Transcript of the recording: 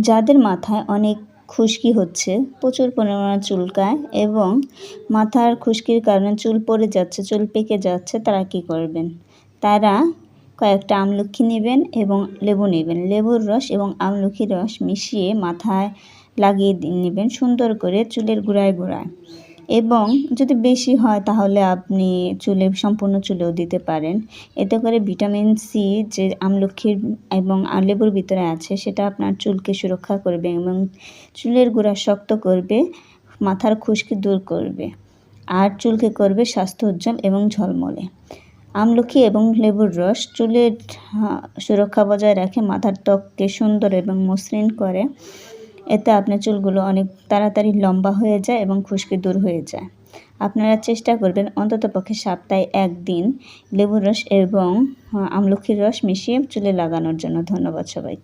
যাদের মাথায় অনেক খুশকি হচ্ছে, প্রচুর পরিমাণে চুলকায় এবং মাথার খুশকির কারণে চুল পড়ে যাচ্ছে, চুল পেকে যাচ্ছে, তারা কী করবেন? তারা কয়েকটা আমলকি নেবেন এবং লেবু নেবেন। লেবুর রস এবং আমলকির রস মিশিয়ে মাথায় লাগিয়ে নেবেন সুন্দর করে চুলের গোড়ায় গোড়ায়। এবং যদি বেশি হয় তাহলে আপনি সম্পূর্ণ চুলেও দিতে পারেন। এতে করে ভিটামিন সি যে আমলকির এবং লেবুর ভিতরে আছে সেটা আপনার চুলকে সুরক্ষা করবে এবং চুলের গোড়া শক্ত করবে, মাথার খুশকি দূর করবে আর চুলকে করবে স্বাস্থ্য উজ্জ্বল এবং ঝলমলে। আমলকি এবং লেবুর রস চুলের সুরক্ষা বজায় রাখে, মাথার ত্বককে সুন্দর এবং মসৃণ করে। এতে আপনার চুলগুলো অনেক তাড়াতাড়ি লম্বা হয়ে যায় এবং খুশকি দূর হয়ে যায়। আপনারা চেষ্টা করবেন অন্ততপক্ষে সপ্তাহে 1 দিন লেবুর রস এবং আমলকির রস মিশিয়ে চুলে লাগানোর জন্য। ধন্যবাদ সবাইকে।